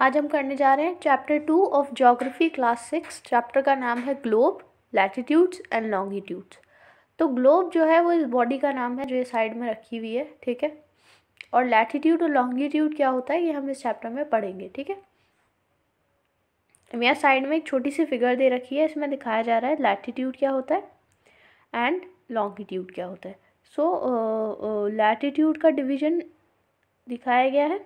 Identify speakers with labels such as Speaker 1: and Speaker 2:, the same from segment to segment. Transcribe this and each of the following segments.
Speaker 1: आज हम करने जा रहे हैं chapter 2 of geography class 6। Chapter का नाम है ग्लोब, लैटिट्यूड्स एंड लॉन्गिट्यूड्स। तो ग्लोब जो है वो इस बॉडी का नाम है जो ये साइड में रखी हुई है, ठीक है। और लैटिट्यूड और लॉन्गिट्यूड क्या होता है ये हम इस चैप्टर में पढ़ेंगे, ठीक है। यहाँ साइड में एक छोटी सी फिगर दे रखी है, इसमें दिखाया जा रहा है लैटिट्यूड क्या होता है एंड लॉन्गिट्यूड क्या होता है। सो लैटिट्यूड का डिवीजन दिखाया गया है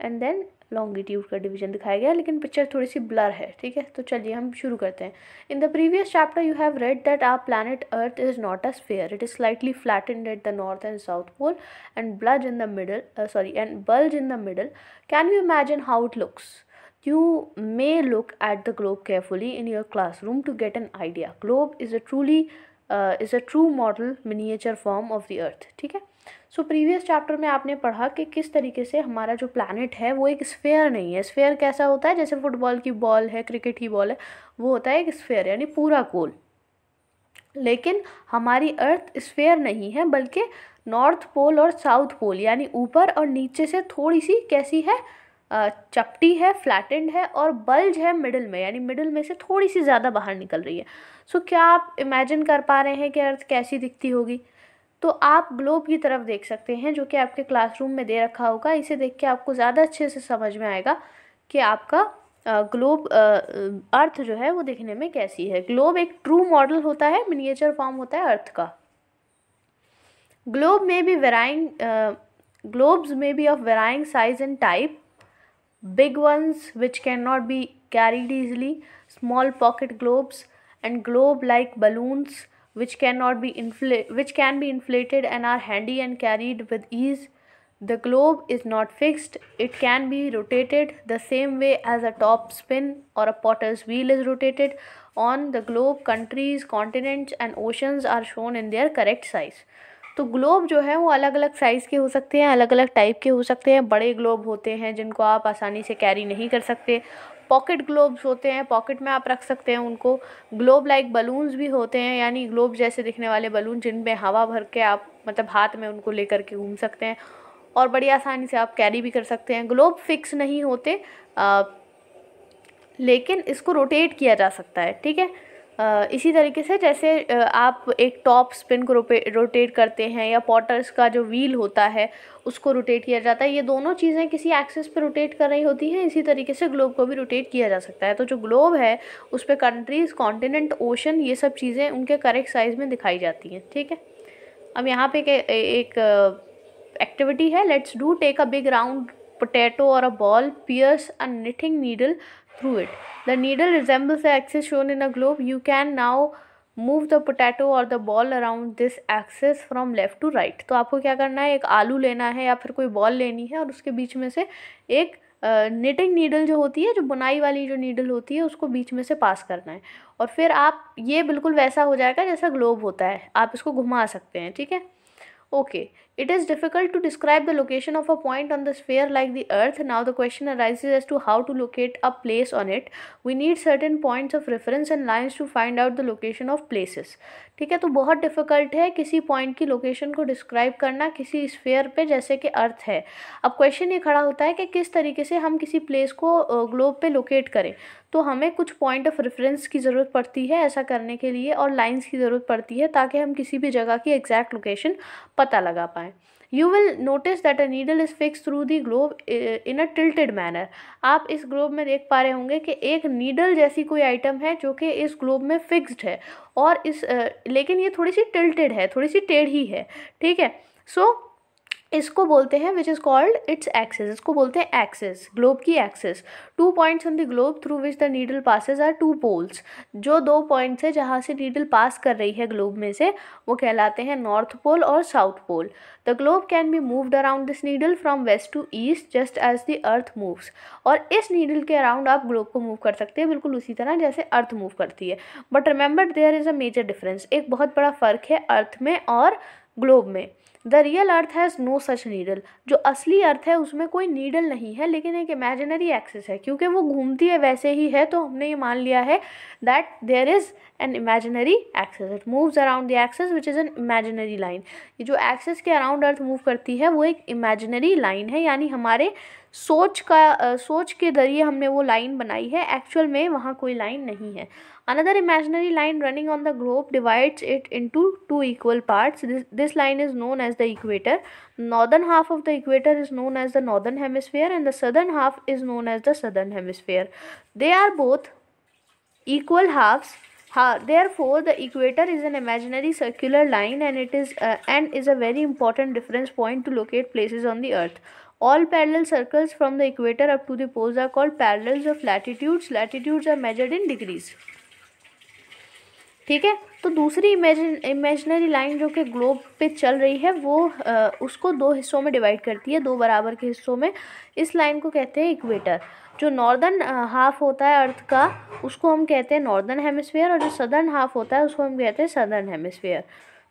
Speaker 1: एंड देन लॉन्गिट्यूड का डिवीजन दिखाया गया है, लेकिन पिक्चर थोड़ी सी ब्लर है, ठीक है। तो चलिए हम शुरू करते हैं। In the previous chapter you have read that our planet earth is not a sphere, it is slightly flattened at the north and south pole and bulge in the middle. Can you imagine how it looks? You may look at the globe carefully in your classroom to get an idea. Globe is a true model miniature form of the earth, ठीक है। So previous chapter में आपने पढ़ा कि किस तरीके से हमारा जो प्लैनेट है वो एक स्फेयर नहीं है। स्फेयर कैसा होता है, जैसे फुटबॉल की बॉल है, क्रिकेट की बॉल है, वो होता है एक स्फेयर यानी पूरा गोल। लेकिन हमारी अर्थ स्फेयर नहीं है, बल्कि नॉर्थ पोल और साउथ पोल यानी ऊपर और नीचे से थोड़ी सी कैसी है, चपटी है, फ्लैटेंड है, और बल्ज है मिडिल में, यानी मिडिल में से थोड़ी सी ज़्यादा बाहर निकल रही है। सो क्या आप इमेजिन कर पा रहे हैं कि अर्थ कैसी दिखती होगी? तो आप ग्लोब की तरफ देख सकते हैं जो कि आपके क्लासरूम में दे रखा होगा। इसे देख के आपको ज़्यादा अच्छे से समझ में आएगा कि आपका ग्लोब अर्थ जो है वो दिखने में कैसी है। ग्लोब एक ट्रू मॉडल होता है, मिनिएचर फॉर्म होता है अर्थ का। ग्लोब में भी globes may be of varying size and type. Big ones which cannot be carried easily, small pocket globes, and globe-like balloons which can be inflated and are handy and carried with ease. The globe is not fixed. It can be rotated the same way as a top spin or a potter's wheel is rotated. On the globe, countries, continents and oceans are shown in their correct size. तो globe जो है वो अलग अलग size के हो सकते हैं, अलग अलग टाइप के हो सकते हैं। बड़े ग्लोब होते हैं जिनको आप आसानी से कैरी नहीं कर सकते। पॉकेट ग्लोब्स होते हैं, पॉकेट में आप रख सकते हैं उनको। ग्लोब लाइक बलून्स भी होते हैं, यानी ग्लोब जैसे दिखने वाले बलून जिनमें हवा भर के आप मतलब हाथ में उनको लेकर के घूम सकते हैं और बड़ी आसानी से आप कैरी भी कर सकते हैं। ग्लोब फिक्स नहीं होते, लेकिन इसको रोटेट किया जा सकता है, ठीक है। इसी तरीके से जैसे आप एक टॉप स्पिन को रोटेट करते हैं या पॉटर्स का जो व्हील होता है उसको रोटेट किया जाता है। ये दोनों चीज़ें किसी एक्सिस पे रोटेट कर रही होती हैं, इसी तरीके से ग्लोब को भी रोटेट किया जा सकता है। तो जो ग्लोब है उस पर कंट्रीज़, कॉन्टिनेंट, ओशन, ये सब चीज़ें उनके करेक्ट साइज़ में दिखाई जाती हैं, ठीक है। अब यहाँ पे एक एक्टिविटी है, let's do take a big round potato or a ball, pierce a knitting needle through it. The needle resembles the axis shown in a globe. You can now move the potato or the ball around this axis from left to right. तो आपको क्या करना है, एक आलू लेना है या फिर कोई बॉल लेनी है और उसके बीच में से एक निटिंग नीडल जो होती है, जो बुनाई वाली जो नीडल होती है, उसको बीच में से पास करना है और फिर आप ये बिल्कुल वैसा हो जाएगा जैसा ग्लोब होता है। आप इसको घुमा सकते हैं, ठीक है। Okay, it is difficult to describe the location of a point on the sphere like the Earth. Now the question arises as to how to locate a place on it. We need certain points of reference and lines to find out the location of places. ठीक है, तो बहुत difficult है किसी point की location को describe करना किसी स्फेयर पे जैसे कि अर्थ है। अब क्वेश्चन ये खड़ा होता है कि किस तरीके से हम किसी प्लेस को ग्लोब पे लोकेट करें। तो हमें कुछ पॉइंट ऑफ रेफरेंस की ज़रूरत पड़ती है ऐसा करने के लिए, और लाइंस की ज़रूरत पड़ती है ताकि हम किसी भी जगह की एग्जैक्ट लोकेशन पता लगा पाएँ। You will notice that a needle is fixed through the globe in a tilted manner. आप इस ग्लोब में देख पा रहे होंगे कि एक नीडल जैसी कोई आइटम है जो कि इस ग्लोब में फिक्स्ड है और लेकिन ये थोड़ी सी टिल्टेड है, थोड़ी सी टेढ़ी है, ठीक है। सो इसको बोलते हैं which is called its axis, इसको बोलते हैं एक्सिस, ग्लोब की axis. 2 points on the globe through which the needle passes are 2 poles. जो 2 पॉइंट्स है जहाँ से नीडल पास कर रही है ग्लोब में से, वो कहलाते हैं नॉर्थ पोल और south pole. The globe can be moved around this needle from west to east just as the earth moves. और इस नीडल के अराउंड आप ग्लोब को मूव कर सकते हैं बिल्कुल उसी तरह जैसे अर्थ मूव करती है। But remember there is a major difference, एक बहुत बड़ा फ़र्क है अर्थ में और ग्लोब में। The real earth has no such needle, जो असली अर्थ है उसमें कोई नीडल नहीं है, लेकिन एक इमेजिनरी एक्सिस है। क्योंकि वो घूमती है वैसे ही है, तो हमने ये मान लिया है that there is an imaginary axis, it moves around the axis which is an imaginary line. ये जो एक्सिस के अराउंड अर्थ मूव करती है वो एक इमेजिनरी लाइन है, यानी हमारे सोच के जरिए हमने वो लाइन बनाई है, एक्चुअल में वहाँ कोई लाइन नहीं है। Another imaginary line running on the globe divides it into two equal parts. This line is known as the equator. Northern half of the equator is known as the northern hemisphere and the southern half is known as the southern hemisphere. They are both equal halves. Therefore, the equator is an imaginary circular line and it is a very important reference point to locate places on the earth. All parallel circles from the equator up to the poles are called parallels of latitudes. Latitudes are measured in degrees. ठीक है, तो दूसरी imaginary line जो कि globe पे चल रही है वो उसको दो हिस्सों में डिवाइड करती है, दो बराबर के हिस्सों में। इस लाइन को कहते हैं इक्वेटर। जो नॉर्दर्न हाफ होता है अर्थ का उसको हम कहते हैं नॉर्दर्न हेमिस्फीयर, और जो सदर्न हाफ होता है उसको हम कहते हैं सदर्न हेमिस्फीयर।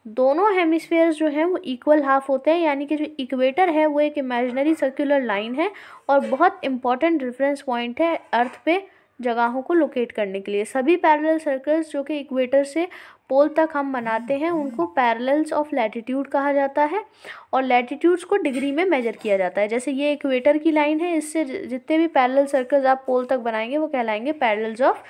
Speaker 1: दोनों हेमिस्फीयर्स जो हैं वो इक्वल हाफ होते हैं, यानी कि जो इक्वेटर है वो एक इमेजिनरी सर्कुलर लाइन है और बहुत इंपॉर्टेंट रेफरेंस पॉइंट है अर्थ पे जगहों को लोकेट करने के लिए। सभी पैरेलल सर्कल्स जो कि इक्वेटर से पोल तक हम बनाते हैं उनको पैरेलल्स ऑफ लैटिट्यूड कहा जाता है, और लैटिट्यूड्स को डिग्री में मेजर किया जाता है। जैसे ये इक्वेटर की लाइन है, इससे जितने भी पैरेलल सर्कल्स आप पोल तक बनाएंगे वो कहलाएंगे parallels of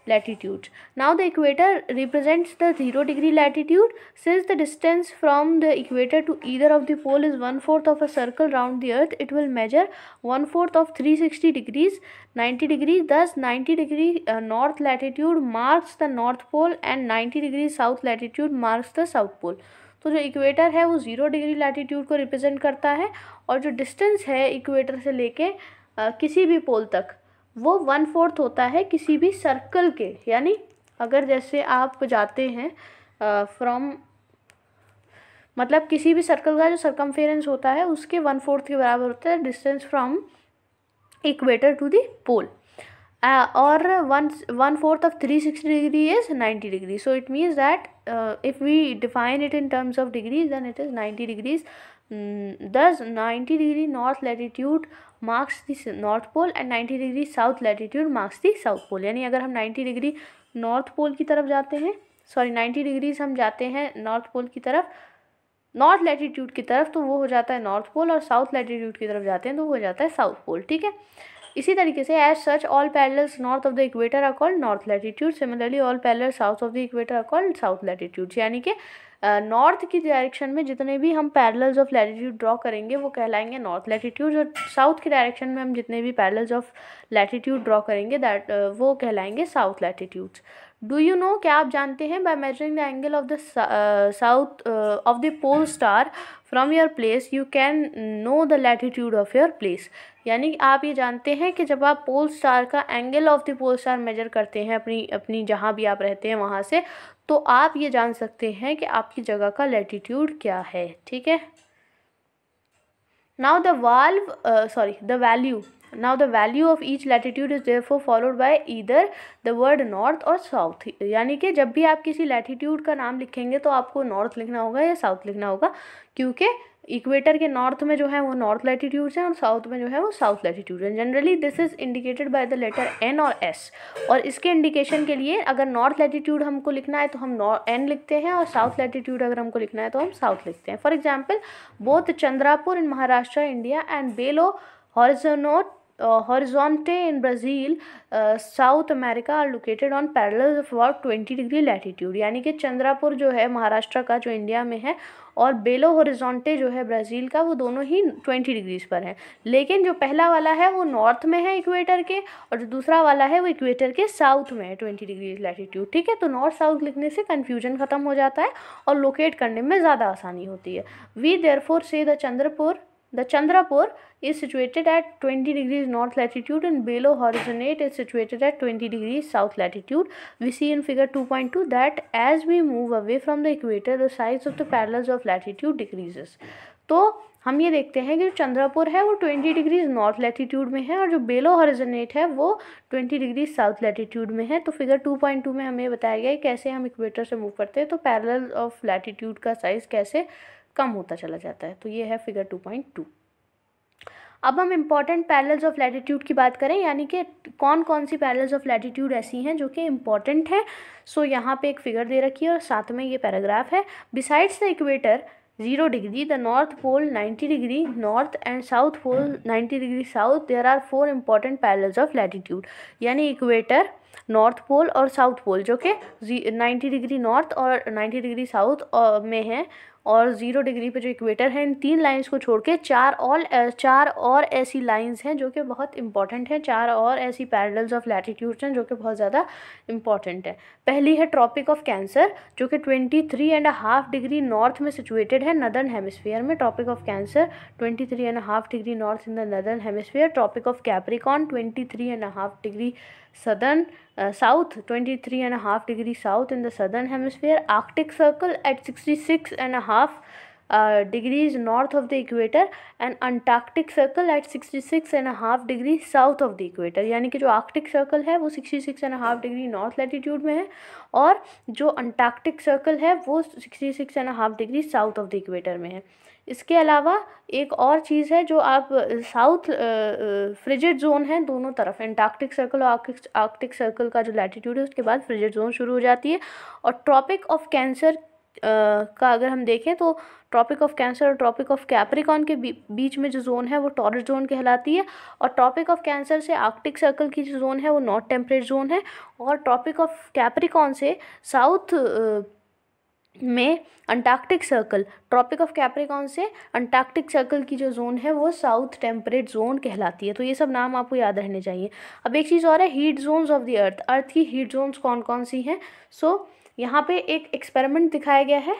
Speaker 1: latitudes. Now the equator represents the 0 degree latitude. Since the distance from the equator to either of the pole is 1/4 of a circle round the earth, it will measure 1/4 of 360 degrees, 90 degrees. Thus 90 degree north latitude marks the north pole and 90 degree south latitude marks the south pole. तो जो equator है वो 0 degree latitude को represent करता है, और जो distance है इक्वेटर से लेके किसी भी पोल तक वो 1/4 होता है किसी भी सर्कल के। यानी अगर जैसे आप जाते हैं मतलब किसी भी सर्कल का जो सर्कमफेरेंस होता है उसके 1/4 के बराबर होता है distance from equator to the pole, और 1/4 of 360 degree is 90 degrees. So it means that if we define it in terms of degrees, then it is 90 degrees. Thus 90 degree north latitude marks the north pole and 90 degree south latitude marks the south pole. यानी अगर हम 90 degree north pole की तरफ जाते हैं, 90 degrees हम जाते हैं नॉर्थ पोल की तरफ, नॉर्थ लैटिट्यूड की तरफ, तो वो हो जाता है नॉर्थ पोल, और साउथ लैटिट्यूड की तरफ जाते हैं तो वो हो जाता है साउथ पोल। ठीक है, इसी तरीके से as such all parallels north of the equator are called north latitude. Similarly all parallel south of the equator are called south latitudes. यानी कि नॉर्थ की डायरेक्शन में जितने भी हम पैरेलल्स ऑफ लैटिट्यूड ड्रॉ करेंगे वो कहलाएंगे नॉर्थ लैटिट्यूड, और साउथ की डायरेक्शन में हम जितने भी पैरेलल्स ऑफ लैटिट्यूड ड्रॉ करेंगे वो कहलाएंगे south latitudes. Do you know, क्या आप जानते हैं, by measuring the angle of the south of the pole star from your place you can know the latitude of your place. यानी कि आप ये जानते हैं कि जब आप पोल स्टार का angle of the pole star measure करते हैं अपनी जहाँ भी आप रहते हैं वहाँ से, तो आप ये जान सकते हैं कि आपकी जगह का लैटिट्यूड क्या है। ठीक है, now the value of each latitude is therefore followed by either the word north or south। यानी कि जब भी आप किसी लैटिट्यूड का नाम लिखेंगे तो आपको नॉर्थ लिखना होगा या साउथ लिखना होगा, क्योंकि इक्वेटर के नॉर्थ में जो है वो नॉर्थ लैटिट्यूड्स हैं और साउथ में जो है वो साउथ लैटिट्यूड है। Generally this is indicated by the letter N और एस, और इसके इंडिकेशन के लिए अगर नॉर्थ लैटिट्यूड हमको लिखना है तो हम एन लिखते हैं, और साउथ लैटिट्यूड अगर हमको लिखना है तो हम साउथ लिखते हैं। For example, both Chandrapur in Maharashtra India and Belo Horizonte in Brazil, South America are located on parallels of about 20 degree latitude। यानी कि चंद्रापुर जो है महाराष्ट्र का जो इंडिया में है और बेलो होरिजोंटे जो है ब्राज़ील का, वो दोनों ही 20 डिग्रीज पर हैं। लेकिन जो पहला वाला है वो नॉर्थ में है इक्वेटर के, और जो दूसरा वाला है वो इक्वेटर के साउथ में है 20 डिग्रीज लैटिट्यूड। ठीक है, तो नॉर्थ साउथ लिखने से कन्फ्यूजन ख़त्म हो जाता है और लोकेट करने में ज़्यादा आसानी होती है। वी देयरफॉर से The Chandrapur is situated at 20 degrees north latitude and Belo Horizonte is situated at 20 degrees south latitude. We see in figure 2.2 that as we move away from the equator, the size of the parallels of latitude decreases. तो हम ये देखते हैं कि जो चंद्रपुर है वो 20 degrees north latitude में है और जो बेलो हॉरिजोनेट है वो 20 डिग्रीज साउथ लैटिट्यूड में है। तो फिगर 2.2 में हमें बताया गया है कैसे हम इक्वेटर से मूव करते हैं तो पैरेलल ऑफ लैटिट्यूड का साइज कैसे कम होता चला जाता है। तो ये है फिगर 2.2। अब हम इम्पॉर्टेंट पैरेलल्स ऑफ लैटिट्यूड की बात करें, यानी कि कौन कौन सी पैरेलल्स ऑफ लैटिट्यूड ऐसी हैं जो कि इम्पॉर्टेंट है। सो यहाँ पे एक फिगर दे रखी है और साथ में ये पैराग्राफ है। Besides the equator 0 degree, the north pole 90 degree north and south pole 90 degree south, there are 4 important parallels of latitude. यानी इक्वेटर, नॉर्थ पोल और साउथ पोल जो कि 90 डिग्री नॉर्थ और 90 डिग्री साउथ में है और 0 डिग्री पे जो इक्वेटर है, इन 3 लाइंस को छोड़ के चार और ऐसी लाइंस हैं जो कि बहुत इंपॉर्टेंट हैं, 4 और ऐसी पैरेलल्स ऑफ लैटिट्यूड्स हैं जो कि बहुत ज़्यादा इंपॉर्टेंट है। पहली है ट्रॉपिक ऑफ कैंसर जो कि 23.5 डिग्री नॉर्थ में सिचुएटेड है नदर्न हेमिस्फीयर में। Tropic of cancer 23.5 degree north in the northern hemisphere. Tropic of capricorn 23.5 degree southern south 23.5 degree south in the southern hemisphere. Arctic circle at 66.5 degrees north of the equator and Antarctic circle at 66.5 degree south of the equator। यानी कि जो Arctic circle है वो 66.5 degree north latitude में है और जो Antarctic circle है वो 66.5 degree south of the equator में है। इसके अलावा एक और चीज़ है जो आप साउथ फ्रिजिड जोन है दोनों तरफ, एंटार्क्टिक सर्कल और आर्कटिक सर्कल का जो लैटिट्यूड है उसके बाद फ्रिजिड जोन शुरू हो जाती है। और ट्रॉपिक ऑफ कैंसर का अगर हम देखें तो ट्रॉपिक ऑफ कैंसर और ट्रॉपिक ऑफ कैप्रिकॉन के बीच में जो जोन है वो टॉरस जोन कहलाती है। और ट्रॉपिक ऑफ कैंसर से आर्कटिक सर्कल की जो जोन है वो नॉर्थ टेम्परेट जोन है। और ट्रॉपिक ऑफ कैप्रिकॉन से साउथ में Antarctic circle, tropic of Capricorn से अंटार्कटिक सर्कल की जो जोन है वो साउथ टेम्परेट जोन कहलाती है। तो ये सब नाम आपको याद रहने चाहिए। अब एक चीज़ और है, heat zones of the earth की हीट जोन्स कौन कौन सी हैं। सो यहाँ पे एक एक्सपेरिमेंट दिखाया गया है,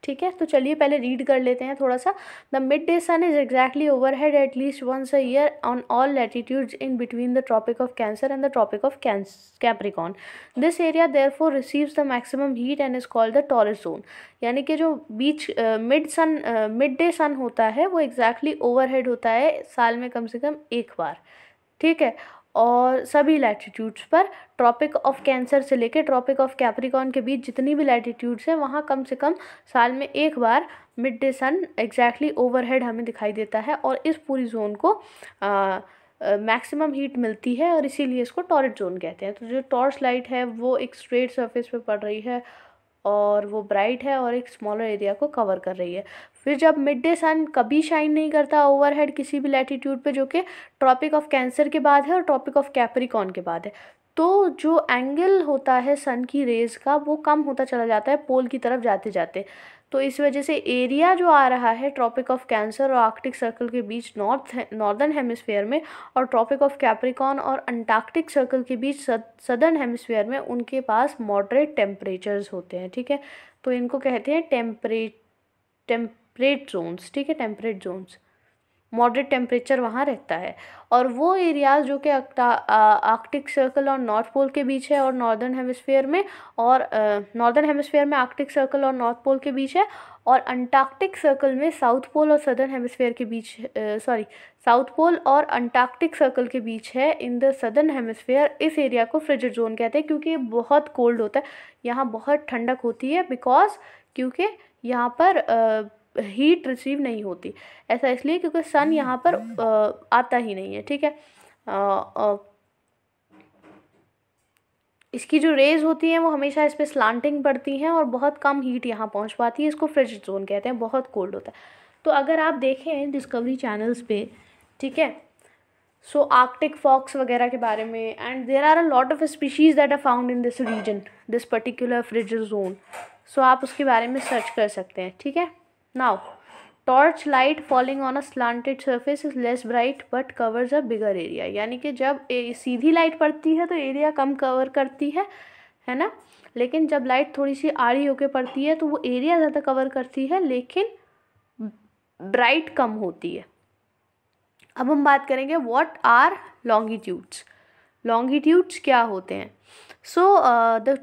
Speaker 1: ठीक है। तो चलिए पहले रीड कर लेते हैं थोड़ा सा। The mid day sun is exactly overhead at least once a year on all latitudes in between the tropic of Cancer and the tropic of Capricorn. This area therefore receives the maximum heat and is called the torrid zone. यानी कि जो बीच mid day सन होता है वो exactly overhead होता है साल में कम से कम एक बार, ठीक है। और सभी लैटिट्यूड्स पर ट्रॉपिक ऑफ कैंसर से लेकर ट्रॉपिक ऑफ कैप्रिकॉन के बीच जितनी भी लैटिट्यूड्स हैं वहाँ कम से कम साल में एक बार मिड डे सन एग्जैक्टली ओवरहेड हमें दिखाई देता है और इस पूरी जोन को मैक्सिमम हीट मिलती है और इसीलिए इसको टॉरस जोन कहते हैं। तो जो टॉर्च लाइट है वो एक स्ट्रेट सरफेस पे पड़ रही है और वो ब्राइट है और एक स्मॉलर एरिया को कवर कर रही है। फिर जब मिड डे सन कभी शाइन नहीं करता ओवरहेड किसी भी लैटिट्यूड पे जो कि ट्रॉपिक ऑफ कैंसर के बाद है और ट्रॉपिक ऑफ कैप्रिकॉन के बाद है, तो जो एंगल होता है सन की रेज का वो कम होता चला जाता है पोल की तरफ जाते जाते। तो इस वजह से एरिया जो आ रहा है ट्रॉपिक ऑफ कैंसर और आर्कटिक सर्कल के बीच नॉर्दर्न हेमिस्फीयर में और ट्रॉपिक ऑफ कैप्रिकॉन और अंटार्कटिक सर्कल के बीच सदर्न हेमिस्फीयर में, उनके पास मॉडरेट टेम्परेचर्स होते हैं, ठीक है। तो इनको कहते हैं टेम्परेट जोन्स, ठीक है, टेम्परेट जोन्स। मॉडरेट टेम्परेचर वहाँ रहता है। और वो एरियाज जो कि आर्कटिक सर्कल और नॉर्थ पोल के बीच है और नॉर्दर्न हेमिस्फीयर में, और नॉर्दर्न हेमिस्फीयर में आर्कटिक सर्कल और नॉर्थ पोल के बीच है और अंटार्कटिक सर्कल में साउथ पोल और सदर्न हेमिस्फीयर के बीच साउथ पोल और अंटार्कटिक सर्कल के बीच है इन द सदर्न हेमिस्फीयर। इस एरिया को फ्रिजिड जोन कहते हैं क्योंकि ये बहुत कोल्ड होता है, यहाँ बहुत ठंडक होती है क्योंकि यहाँ पर हीट रिसीव नहीं होती। ऐसा इसलिए क्योंकि सन यहाँ पर आता ही नहीं है, ठीक है। इसकी जो रेज होती हैं वो हमेशा इस पर स्लांटिंग पड़ती हैं और बहुत कम हीट यहाँ पहुँच पाती है। इसको फ्रिजिड जोन कहते हैं, बहुत कोल्ड होता है। तो अगर आप देखें डिस्कवरी चैनल्स पे, ठीक है, सो आर्कटिक फॉक्स वगैरह के बारे में, and there are a lot of species that are found in this region, this particular frigid zone. So आप उसके बारे में सर्च कर सकते हैं, ठीक है। Now, torch light falling on a slanted surface is less bright but covers a bigger area। यानी कि जब सीधी लाइट पड़ती है तो एरिया कम कवर करती है ना, लेकिन जब लाइट थोड़ी सी आड़ी होकर पड़ती है तो वो एरिया ज़्यादा कवर करती है लेकिन ब्राइट कम होती है। अब हम बात करेंगे व्हाट आर लॉन्गिट्यूड्स। लॉन्गिट्यूड्स क्या होते हैं? So,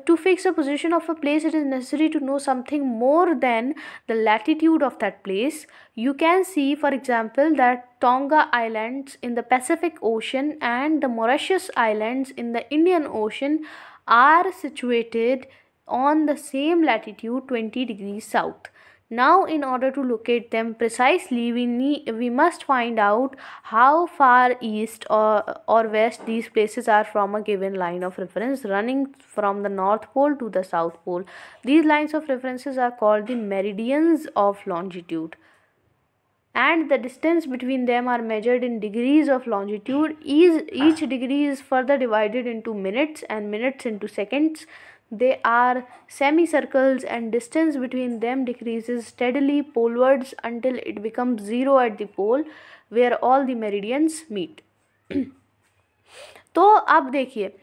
Speaker 1: to fix the position of a place, it is necessary to know something more than the latitude of that place. You can see, for example, that Tonga Islands in the Pacific Ocean and the Mauritius Islands in the Indian Ocean are situated on the same latitude 20 degrees south. Now, in order to locate them precisely, we must find out how far east or west these places are from a given line of reference running from the North Pole to the South Pole. These lines of references are called the meridians of longitude, and the distance between them are measured in degrees of longitude. Each degree is further divided into minutes and minutes into seconds. They are semicircles, and distance between them decreases steadily polewards until it becomes zero at the pole where all the meridians meet. तो अब देखिए,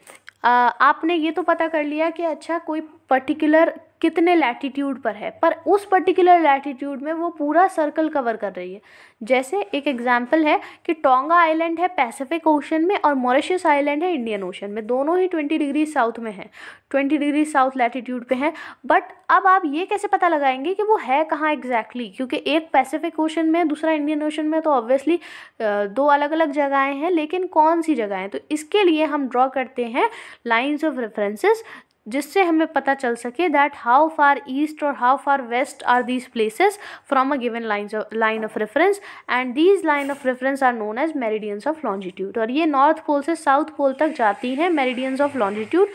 Speaker 1: आपने ये तो पता कर लिया कि अच्छा कोई पर्टिकुलर कितने लैटिट्यूड पर है, पर उस पर्टिकुलर लैटिट्यूड में वो पूरा सर्कल कवर कर रही है। जैसे एक एग्जांपल है कि टोंगा आइलैंड है पैसिफिक ओशन में और मॉरिशस आइलैंड है इंडियन ओशन में, दोनों ही 20 डिग्री साउथ में है, 20 डिग्री साउथ लैटिट्यूड पे हैं। बट अब आप ये कैसे पता लगाएंगे कि वो है कहाँ एग्जैक्टली, क्योंकि एक पैसिफिक ओशन में दूसरा इंडियन ओशन में, तो ऑब्वियसली दो अलग अलग जगहें हैं, लेकिन कौन सी जगहें? तो इसके लिए हम ड्रॉ करते हैं लाइन्स ऑफ रेफरेंसेस, जिससे हमें पता चल सके दैट हाउ फार ईस्ट और how far west are these places from a given line of reference, and these line of reference are known as meridians of longitude. और ये नॉर्थ पोल से south pole तक जाती हैं meridians of longitude.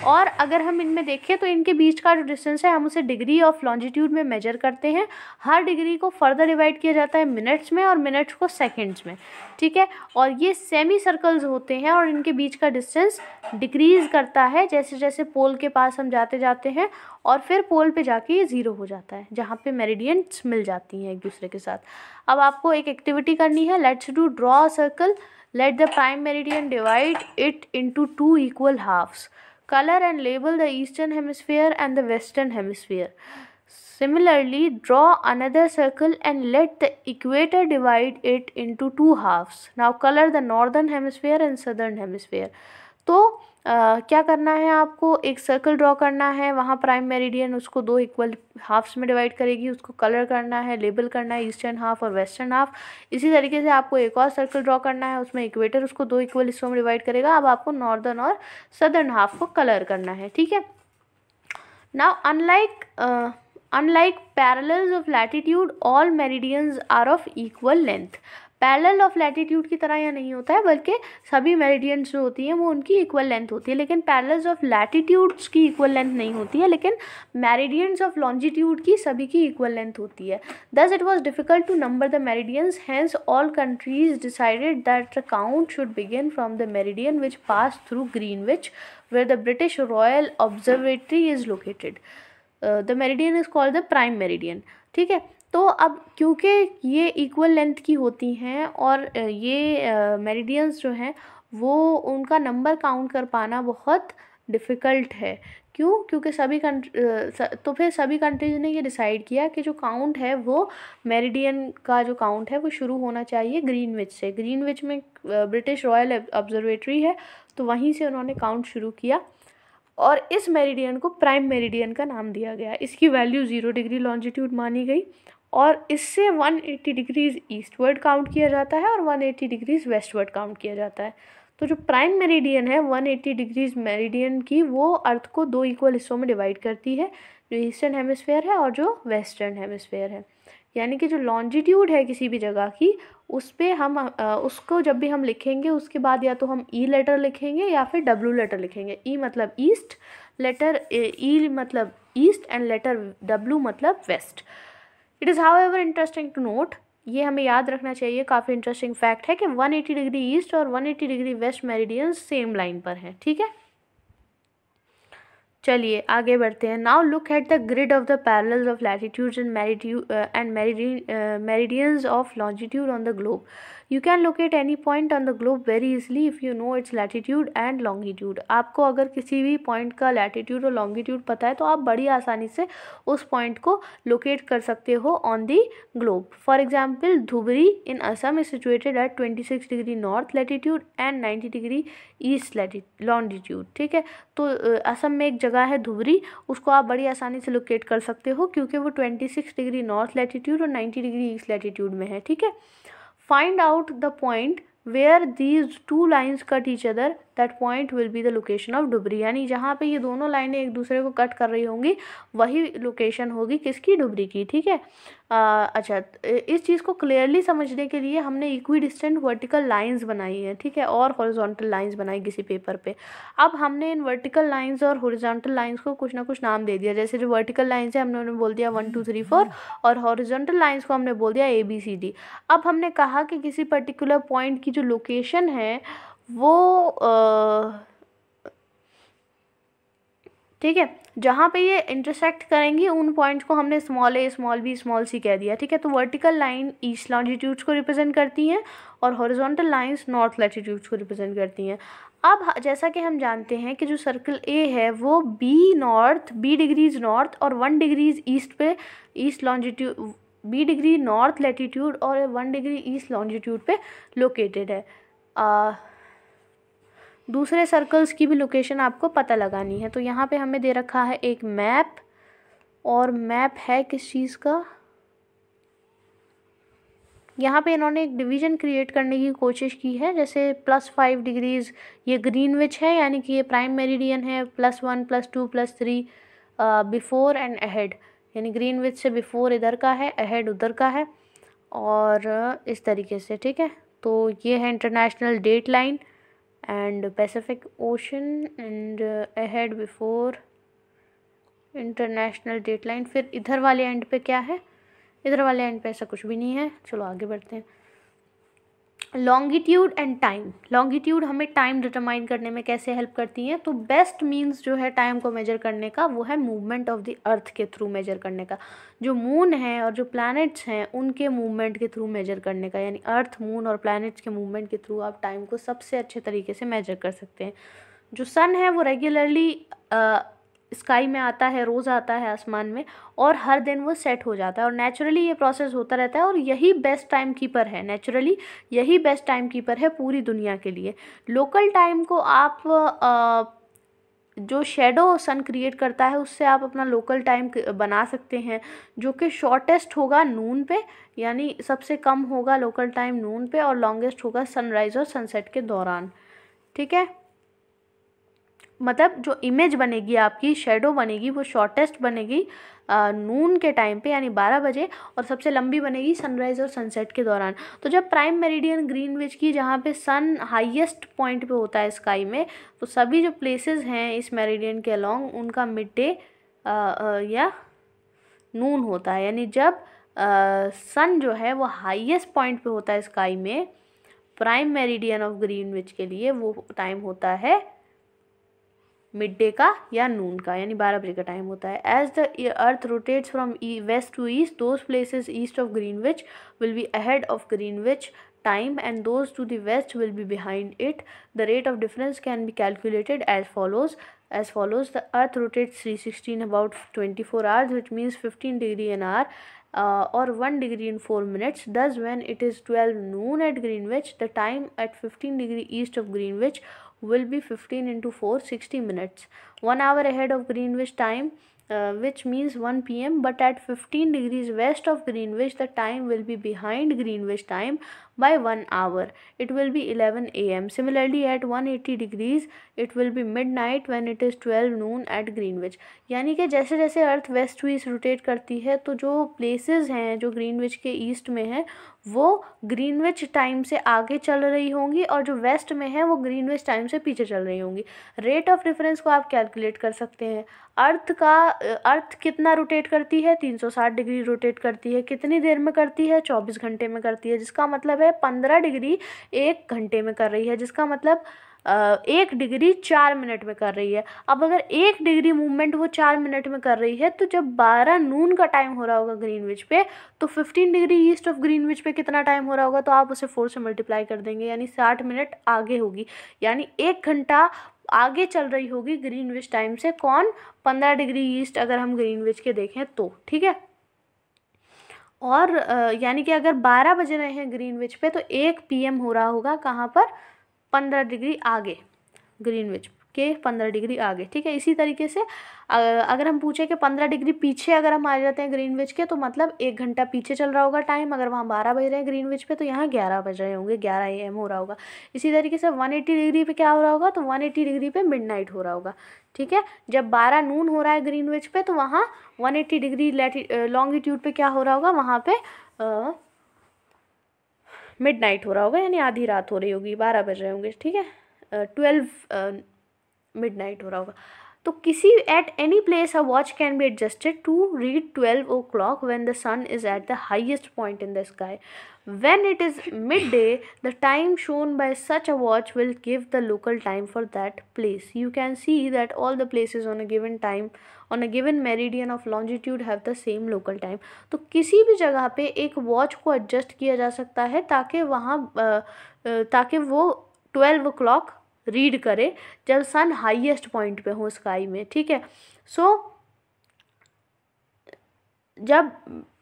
Speaker 1: और अगर हम इनमें देखें तो इनके बीच का जो डिस्टेंस है हम उसे डिग्री ऑफ लॉन्जिट्यूड में मेजर करते हैं। हर डिग्री को फर्दर डिवाइड किया जाता है मिनट्स में और मिनट्स को सेकंड्स में, ठीक है। और ये सेमी सर्कल्स होते हैं और इनके बीच का डिस्टेंस डिक्रीज़ करता है जैसे जैसे पोल के पास हम जाते जाते हैं, और फिर पोल पे जाके ये ज़ीरो हो जाता है जहाँ पे मेरिडियंस मिल जाती हैं एक दूसरे के साथ। अब आपको एक एक्टिविटी करनी है, let's do draw a circle, let the prime meridian divide it into 2 equal halves. Color and label the eastern hemisphere and the western hemisphere. Similarly, draw another circle and let the equator divide it into 2 halves. Now color the northern hemisphere and southern hemisphere. तो क्या करना है आपको, एक circle draw करना है, वहाँ prime meridian उसको 2 इक्वल हाफ्स में डिवाइड करेगी, उसको कलर करना है, लेबल करना है ईस्टर्न हाफ और वेस्टर्न हाफ। इसी तरीके से आपको एक और सर्कल ड्रॉ करना है, उसमें इक्वेटर उसको 2 इक्वल हिस्सों में डिवाइड करेगा। अब आपको नॉर्दर्न और सदर्न हाफ को कलर करना है, ठीक है। Now unlike parallels of latitude all meridians are of equal length. Parallel of latitude की तरह यह नहीं होता है, बल्कि सभी मेरिडियंस जो होती हैं वो उनकी इक्वल लेंथ होती है, लेकिन पैरेलल्स ऑफ लैटिट्यूड्स की इक्वल लेंथ नहीं होती है, लेकिन मेरिडियंस ऑफ लॉन्जिट्यूड की सभी की इक्वल लेंथ होती है। Thus it was difficult to number the meridians, hence all countries decided that the count should begin from the meridian which pass through Greenwich where the British royal observatory is located. The meridian is called the prime meridian, ठीक है। तो अब क्योंकि ये equal length की होती हैं और ये मेरिडियंस जो हैं वो उनका नंबर काउंट कर पाना बहुत डिफ़िकल्ट है। क्यों? क्योंकि तो फिर सभी कंट्रीज़ ने ये डिसाइड किया कि जो काउंट है वो मेरिडियन का जो काउंट है वो शुरू होना चाहिए ग्रीनविच से। ग्रीनविच में ब्रिटिश रॉयल ऑब्जर्वेटरी है, तो वहीं से उन्होंने काउंट शुरू किया और इस मेरिडियन को प्राइम मेरिडियन का नाम दिया गया। इसकी वैल्यू 0 डिग्री लॉन्जिट्यूड मानी गई और इससे 180 डिग्रीज़ ईस्टवर्ड काउंट किया जाता है और 180 डिग्रीज़ वेस्टवर्ड काउंट किया जाता है। तो जो प्राइम मेरिडियन है 180 डिग्रीज़ मेरिडियन की, वो अर्थ को 2 इक्वल हिस्सों में डिवाइड करती है, जो ईस्टर्न हेमिस्फेयर है और जो वेस्टर्न हेमिस्फेयर है। यानी कि जो लॉन्जिट्यूड है किसी भी जगह की, उस पर हम उसको जब भी हम लिखेंगे उसके बाद या तो हम ई लेटर लिखेंगे या फिर डब्ल्यू लेटर लिखेंगे। ई मतलब ईस्ट, लेटर ई मतलब ईस्ट एंड लेटर डब्ल्यू मतलब west. It is however interesting to note, ये हमें याद रखना चाहिए, काफ़ी इंटरेस्टिंग फैक्ट है कि 180 डिग्री ईस्ट और 180 degree west meridians same line पर हैं, ठीक है। चलिए आगे बढ़ते हैं। Now look at the grid of the parallels of latitudes and meridians of longitude on the globe. You can locate any point on the globe very easily if you know it's latitude and longitude. आपको अगर किसी भी point का latitude और longitude पता है तो आप बड़ी आसानी से उस पॉइंट को लोकेट कर सकते हो on the globe. For example, Dhubri in Assam is situated at 26 degree north latitude and 90 degree east longitude. ठीक है, तो असम में एक जगह है धुबरी, उसको आप बड़ी आसानी से लोकेट कर सकते हो क्योंकि वो 26 डिग्री नॉर्थ लैटिट्यूड और 90 डिग्री ईस्ट लैटिट्यूड में है। ठीक है, find out the point where these two lines cut each other, that point will be the location of Dhubri. यानी जहाँ पे ये दोनों लाइनें एक दूसरे को कट कर रही होंगी वही लोकेशन होगी किसकी, डुबरी की। ठीक है, अच्छा, इस चीज़ को क्लियरली समझने के लिए हमने इक्विडिस्टेंट वर्टिकल लाइंस बनाई हैं। ठीक है, और हॉरिजॉन्टल लाइंस बनाई किसी पेपर पे। अब हमने इन वर्टिकल लाइंस और हॉरिजॉन्टल लाइंस को कुछ ना कुछ नाम दे दिया। जैसे जो वर्टिकल लाइंस है हमने उन्हें बोल दिया 1 2 3 4 और हॉरिजॉन्टल लाइंस को हमने बोल दिया ABCD। अब हमने कहा कि किसी पर्टिकुलर पॉइंट की जो लोकेशन है वो ठीक है, जहाँ पे ये इंटरसेक्ट करेंगी उन पॉइंट्स को हमने small a small b small c कह दिया। ठीक है, तो वर्टिकल लाइन ईस्ट लॉन्जिट्यूड्स को रिप्रेजेंट करती हैं और हॉरिजॉन्टल लाइंस नॉर्थ लैटिट्यूड्स को रिप्रेजेंट करती हैं। अब जैसा कि हम जानते हैं कि जो सर्कल A है वो b डिग्रीज नॉर्थ और 1 डिग्रीज ईस्ट पे east longitude b degree north latitude और 1 डिग्री ईस्ट लॉन्जिट्यूड पे लोकेटेड है। दूसरे सर्कल्स की भी लोकेशन आपको पता लगानी है। तो यहाँ पे हमें दे रखा है एक मैप, और मैप है किस चीज़ का, यहाँ पे इन्होंने एक डिवीज़न क्रिएट करने की कोशिश की है। जैसे +5 डिग्रीज़ ये ग्रीनविच है, यानी कि ये प्राइम मेरिडियन है, +1 +2 +3 बिफोर एंड अहेड, यानी ग्रीनविच से बिफोर इधर का है, अहेड उधर का है, और इस तरीके से। ठीक है, तो ये है international date line and Pacific ocean and ahead before international date line. फिर इधर वाले एंड पे क्या है, इधर वाले एंड पे ऐसा कुछ भी नहीं है। चलो आगे बढ़ते हैं। Longitude and time. लॉन्गिट्यूड हमें टाइम डिटरमाइन करने में कैसे हेल्प करती हैं, तो बेस्ट मींस जो है टाइम को मेजर करने का वो है मूवमेंट ऑफ द अर्थ के थ्रू मेजर करने का। जो मून है और जो प्लैनेट्स हैं उनके मूवमेंट के थ्रू मेजर करने का, यानी अर्थ, मून और प्लैनेट्स के मूवमेंट के थ्रू आप टाइम को सबसे अच्छे तरीके से मेजर कर सकते हैं। जो सन है वो रेगुलरली स्काई में आता है, रोज़ आता है आसमान में, और हर दिन वो सेट हो जाता है, और नेचुरली ये प्रोसेस होता रहता है, और यही बेस्ट टाइम कीपर है। नेचुरली यही बेस्ट टाइम कीपर है पूरी दुनिया के लिए। लोकल टाइम को आप जो शेडो सन क्रिएट करता है उससे आप अपना लोकल टाइम बना सकते हैं, जो कि शॉर्टेस्ट होगा नून पे, यानी सबसे कम होगा लोकल टाइम नून पे, और लॉन्गेस्ट होगा सनराइज़ और सनसेट के दौरान। ठीक है, मतलब जो इमेज बनेगी आपकी, शेडो बनेगी, वो शॉर्टेस्ट बनेगी नून के टाइम पे यानी 12 बजे, और सबसे लंबी बनेगी सनराइज़ और सनसेट के दौरान। तो जब प्राइम मेरिडियन ग्रीनविच की, जहाँ पे सन हाईएस्ट पॉइंट पे होता है स्काई में, तो सभी जो प्लेसेस हैं इस मेरिडियन के अलोंग उनका मिड डे या नून होता है। यानी जब सन जो है वो हाईएस्ट पॉइंट पे होता है स्काई में, प्राइम मेरिडियन ऑफ ग्रीनविच के लिए वो टाइम होता है मिड डे का या नून का, यानी 12 बजे का टाइम होता है। As the earth rotates from west to east, those places east of Greenwich will be ahead of Greenwich time and those to the west will be behind it. The rate of difference can be calculated as follows. The earth rotates 360 in about 24 hours, which means 15 degree an hour, or 1 degree in 4 minutes. Thus when it is 12 noon at Greenwich, the time at 15 degree east of Greenwich will be 15 into 4 60 minutes, 1 hour ahead of Greenwich time, which means 1 p.m. But at 15 degrees west of Greenwich, the time will be behind Greenwich time by 1 hour. It will be 11 a.m. Similarly, at 180 degrees, it will be midnight when it is 12 noon at Greenwich. यानी कि जैसे जैसे अर्थ waste to east rotate करती है, तो जो places हैं जो ग्रीनविच के ईस्ट में हैं वो ग्रीनविच टाइम से आगे चल रही होंगी, और जो वेस्ट में है वो ग्रीनविच टाइम से पीछे चल रही होंगी। रेट ऑफ डिफरेंस को आप कैलकुलेट कर सकते हैं। अर्थ कितना रोटेट करती है, 360 डिग्री रोटेट करती है। कितनी देर में करती है, 24 घंटे में करती है, जिसका मतलब है 15 डिग्री 1 घंटे में कर रही है, जिसका मतलब 1 डिग्री 4 मिनट में कर रही है। अब अगर 1 डिग्री मूवमेंट वो 4 मिनट में कर रही है, तो जब 12 नून का टाइम हो रहा होगा ग्रीनविच पे, तो 15 डिग्री ईस्ट ऑफ ग्रीनविच पे कितना टाइम हो रहा होगा, तो आप उसे 4 से मल्टीप्लाई कर देंगे, यानी 60 मिनट आगे होगी, यानी 1 घंटा आगे चल रही होगी ग्रीनविच टाइम से। कौन? 15 डिग्री ईस्ट अगर हम ग्रीनविच के देखें तो, ठीक है। और यानी कि अगर 12 बज रहे हैं ग्रीनविच पे, तो 1 PM हो रहा होगा कहाँ पर? 15 डिग्री आगे, ग्रीनविच के 15 डिग्री आगे, ठीक है। इसी तरीके से अगर हम पूछे कि 15 डिग्री पीछे अगर हम आ जाते हैं ग्रीनविच के, तो मतलब 1 घंटा पीछे चल रहा होगा टाइम। अगर वहाँ 12 बज रहे हैं ग्रीनविच पे, तो यहाँ 11 बज रहे होंगे, 11 AM हो रहा होगा। इसी तरीके से 180 डिग्री पे क्या हो रहा होगा, तो 180 डिग्री पे मिडनाइट हो रहा होगा, ठीक है। जब 12 नून हो रहा है ग्रीनविच पे, तो वहाँ 180 डिग्री लॉन्गिट्यूड पे क्या हो रहा होगा, वहाँ पे मिडनाइट हो रहा होगा, यानी आधी रात हो रही होगी, 12 बज रहे होंगे, ठीक है। 12 मिडनाइट हो रहा होगा। तो किसी at any place a watch can be adjusted to read 12 o'clock when the sun is at the highest point in the sky. When it is midday, the time shown by such a watch will give the local time for that place. You can see that all the places on a given time, on a given meridian of longitude have the same local time. तो किसी भी जगह पे एक watch को adjust किया जा सकता है ताकि वो 12 o'clock रीड करे जब सन हाईएस्ट पॉइंट पे हो स्काई में, ठीक है। सो जब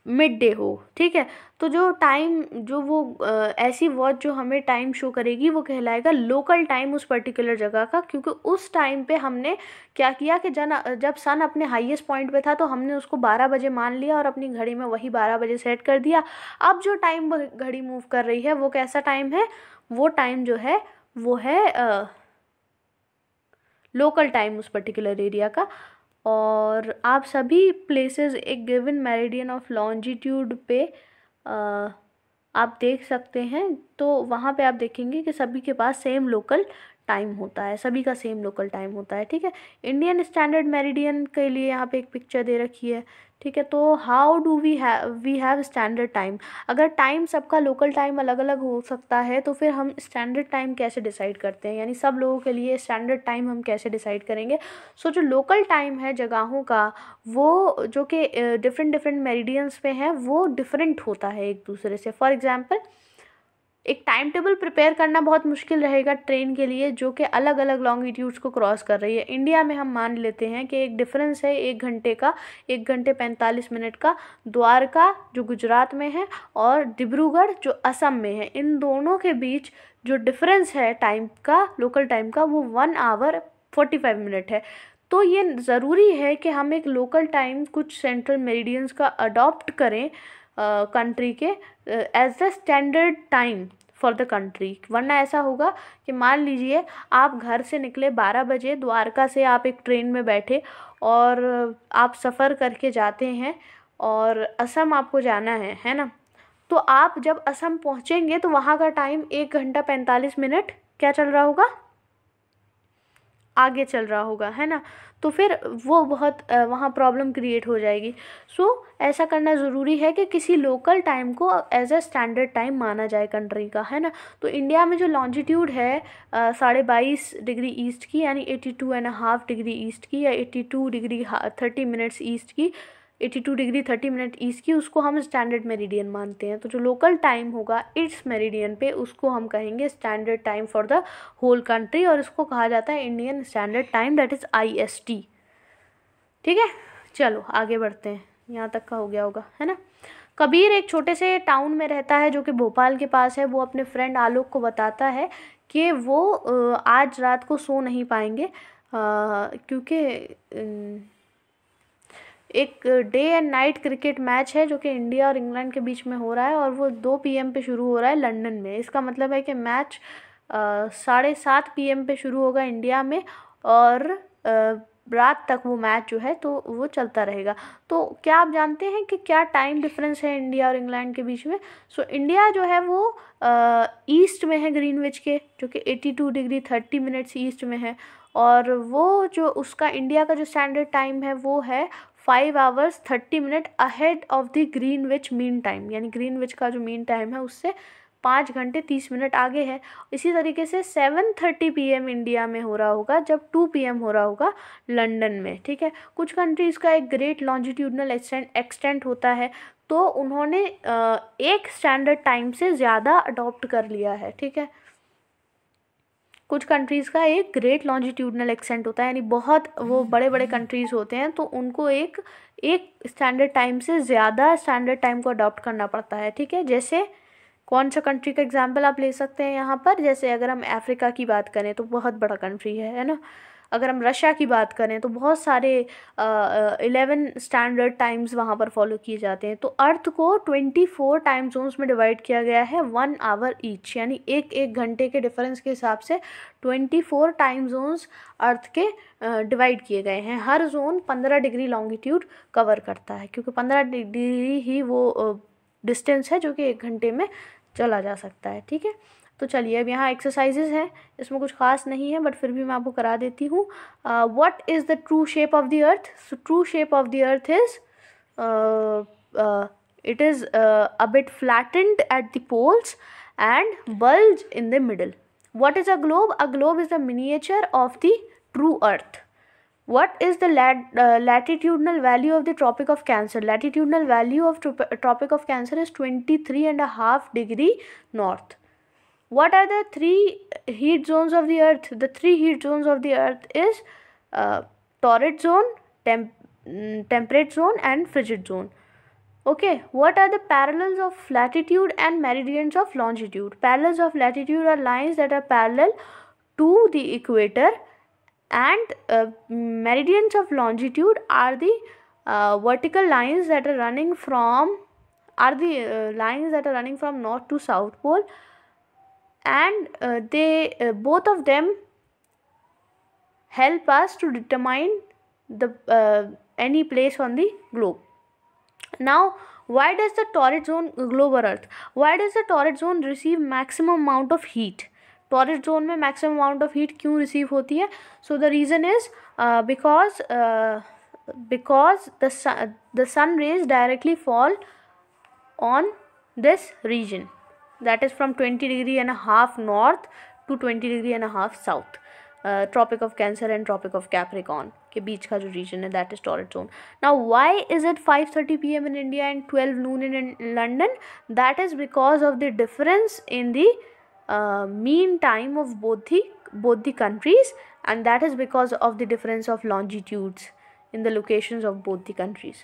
Speaker 1: मिड डे हो, ठीक है, तो जो टाइम जो वो ऐसी वॉच जो हमें टाइम शो करेगी वो कहलाएगा लोकल टाइम उस पर्टिकुलर जगह का, क्योंकि उस टाइम पे हमने क्या किया कि जब सन अपने हाईएस्ट पॉइंट पे था, तो हमने उसको 12 बजे मान लिया और अपनी घड़ी में वही 12 बजे सेट कर दिया। अब जो टाइम घड़ी मूव कर रही है वो कैसा टाइम है? वो टाइम जो है वो है लोकल टाइम उस पर्टिकुलर एरिया का। और आप सभी प्लेसेस एक गिवन मेरिडियन ऑफ लॉन्जिट्यूड पे आप देख सकते हैं, तो वहाँ पे आप देखेंगे कि सभी के पास सेम लोकल टाइम होता है, सभी का सेम लोकल टाइम होता है, ठीक है। इंडियन स्टैंडर्ड मेरिडियन के लिए यहाँ पे एक पिक्चर दे रखी है, ठीक है। तो how do we have standard time? अगर टाइम सबका लोकल टाइम अलग अलग हो सकता है, तो फिर हम स्टैंडर्ड टाइम कैसे डिसाइड करते हैं, यानी सब लोगों के लिए स्टैंडर्ड टाइम हम कैसे डिसाइड करेंगे? सो जो लोकल टाइम है जगहों का, वो जो कि डिफरेंट मेरिडियंस पे हैं, वो डिफरेंट होता है एक दूसरे से। फॉर एग्जांपल, एक टाइम टेबल प्रिपेयर करना बहुत मुश्किल रहेगा ट्रेन के लिए जो कि अलग अलग लॉन्गिट्यूड्स को क्रॉस कर रही है। इंडिया में हम मान लेते हैं कि एक डिफरेंस है 1 घंटे का, 1 घंटे 45 मिनट का, द्वारका जो गुजरात में है और डिब्रूगढ़ जो असम में है, इन दोनों के बीच जो डिफरेंस है टाइम का, लोकल टाइम का, वो 1 hour 45 मिनट है। तो ये ज़रूरी है कि हम एक लोकल टाइम कुछ सेंट्रल मेरिडियंस का अडॉप्ट करें कंट्री के as the standard time for the country, वरना ऐसा होगा कि मान लीजिए आप घर से निकले 12 बजे, द्वारका से आप एक ट्रेन में बैठे और आप सफ़र करके जाते हैं और असम आपको जाना है ना। तो आप जब असम पहुंचेंगे तो वहाँ का टाइम 1 घंटा 45 मिनट क्या चल रहा होगा? आगे चल रहा होगा, है ना। तो फिर वो बहुत वहाँ प्रॉब्लम क्रिएट हो जाएगी। सो ऐसा करना ज़रूरी है कि किसी लोकल टाइम को एज अ स्टैंडर्ड टाइम माना जाए कंट्री का, है ना। तो इंडिया में जो लॉन्जिट्यूड है 22.5 डिग्री ईस्ट की, यानी 82.5 डिग्री ईस्ट की, या 82 डिग्री 30 मिनट्स ईस्ट की, 82 डिग्री 30 मिनट ईस्ट की, उसको हम स्टैंडर्ड मेरिडियन मानते हैं। तो जो लोकल टाइम होगा इट्स मेरिडियन पे, उसको हम कहेंगे standard time for the whole country, और इसको कहा जाता है Indian standard time, that is IST, ठीक है। चलो आगे बढ़ते हैं, यहाँ तक का हो गया होगा, है ना। कबीर एक छोटे से टाउन में रहता है जो कि भोपाल के पास है। वो अपने फ्रेंड आलोक को बताता है कि वो आज रात को सो नहीं पाएंगे क्योंकि एक day and night cricket match है जो कि इंडिया और इंग्लैंड के बीच में हो रहा है, और वो 2 PM पे शुरू हो रहा है लंदन में। इसका मतलब है कि मैच 7:30 PM पे शुरू होगा इंडिया में, और रात तक वो मैच जो है तो वो चलता रहेगा। तो क्या आप जानते हैं कि क्या टाइम डिफरेंस है इंडिया और इंग्लैंड के बीच में? सो इंडिया जो है वो ईस्ट में है ग्रीनविच के, जो कि 82 डिग्री 30 मिनट्स ईस्ट में है, और वो जो उसका इंडिया का जो स्टैंडर्ड टाइम है वो है 5 hours 30 minute ahead of the Greenwich mean time, यानी ग्रीनविच का जो मीन टाइम है उससे 5 घंटे 30 मिनट आगे है। इसी तरीके से 7:30 PM इंडिया में हो रहा होगा जब 2 PM हो रहा होगा लंदन में, ठीक है। कुछ कंट्रीज़ का एक ग्रेट लॉन्जिट्यूडनल एक्सटेंट होता है, तो उन्होंने एक स्टैंडर्ड टाइम से ज़्यादा अडॉप्ट कर लिया है, ठीक है। कुछ कंट्रीज़ का एक ग्रेट लॉन्जिट्यूडनल एक्सटेंट होता है, यानी बहुत वो बड़े बड़े कंट्रीज़ होते हैं, तो उनको एक स्टैंडर्ड टाइम से ज़्यादा स्टैंडर्ड टाइम को अडॉप्ट करना पड़ता है, ठीक है। जैसे कौन सा कंट्री का एग्जांपल आप ले सकते हैं यहाँ पर, जैसे अगर हम अफ्रीका की बात करें तो बहुत बड़ा कंट्री है ना। अगर हम रशिया की बात करें तो बहुत सारे 11 स्टैंडर्ड टाइम्स वहाँ पर फॉलो किए जाते हैं। तो अर्थ को 24 टाइम जोन्स में डिवाइड किया गया है 1 आवर ईच, यानी एक घंटे के डिफरेंस के हिसाब से 24 टाइम जोन्स अर्थ के डिवाइड किए गए हैं। हर जोन 15 डिग्री लॉन्गिट्यूड कवर करता है, क्योंकि 15 डिग्री ही वो डिस्टेंस है जो कि 1 घंटे में चला जा सकता है, ठीक है। तो चलिए अब यहाँ एक्सरसाइजेज हैं, इसमें कुछ खास नहीं है बट फिर भी मैं आपको करा देती हूँ। What is the true shape of the earth? So true shape of the earth is it is a bit flattened at the poles and bulge in the middle. What is a globe? A globe is the miniature of the true earth. What is the latitudinal value of the Tropic of Cancer? Latitudinal value of Tropic of Cancer is 23.5 degree north. What are the 3 heat zones of the earth? The 3 heat zones of the earth is torrid zone, temperate zone and frigid zone. Okay, what are the parallels of latitude and meridians of longitude? Parallels of latitude are lines that are parallel to the equator, and meridians of longitude are the vertical lines that are running from north to south pole, and they both of them help us to determine the any place on the globe. Now, why does the torrid zone globe or earth? Why does the torrid zone receive maximum amount of heat? Torrid zone में maximum amount of heat क्यों receive होती है? So the reason is because the sun rays directly fall on this region, that is from 20.5 north to 20.5 south. Tropic of Cancer and tropic of Capricorn के बीच का जो region है that is torrid zone. Now why is it 5:30 PM in India and 12 noon in London? That is because of the difference in the mean time of both the countries, and that is because of the difference of longitudes in the locations of both the countries.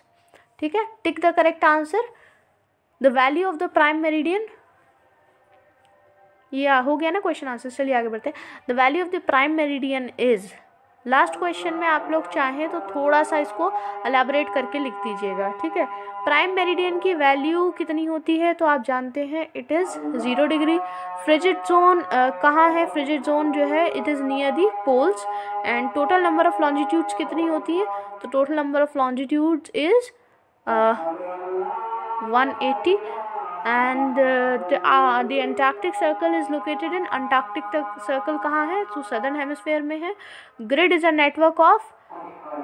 Speaker 1: ठीक है, tick the correct answer. The value of the prime meridian, ये हो गया ना question answer. चलिए आगे बढ़ते हैं. The value of the prime meridian is, last question में आप लोग चाहें तो थोड़ा सा इसको एलैबोरेट करके लिख दीजिएगा. ठीक है, प्राइम मेरिडियन की वैल्यू कितनी होती है तो आप जानते हैं it is 0 degree. Frigid zone कहाँ है? फ्रिजिड जोन जो है it is near the poles. And total number of longitudes कितनी होती है? तो total number of longitudes is 180. And the Antarctic Circle is located in, Antarctic Circle कहाँ है? तो Southern Hemisphere में है. Grid is a network of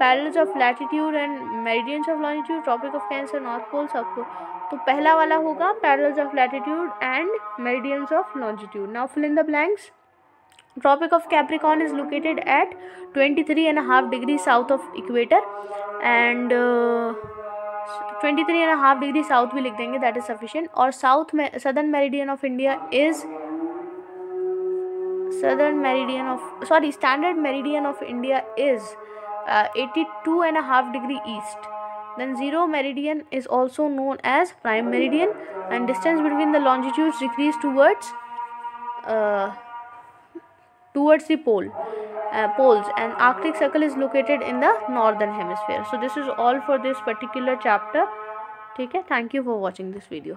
Speaker 1: parallels of latitude and meridians of longitude, Tropic of Cancer, North Pole, South Pole. तो पहला वाला होगा parallels of latitude and meridians of longitude. Now fill in the blanks. Tropic of Capricorn is located at 23.5 degrees south of equator, and 23.5 degree south भी लिख देंगे, that is sufficient. और south में southern meridian of India is standard meridian of India is 82.5 degree east. Then zero meridian is also known as prime meridian, and distance between the longitudes decrease towards the poles, and Arctic Circle is located in the northern hemisphere. So this is all for this particular chapter. ठीक है, thank you for watching this video.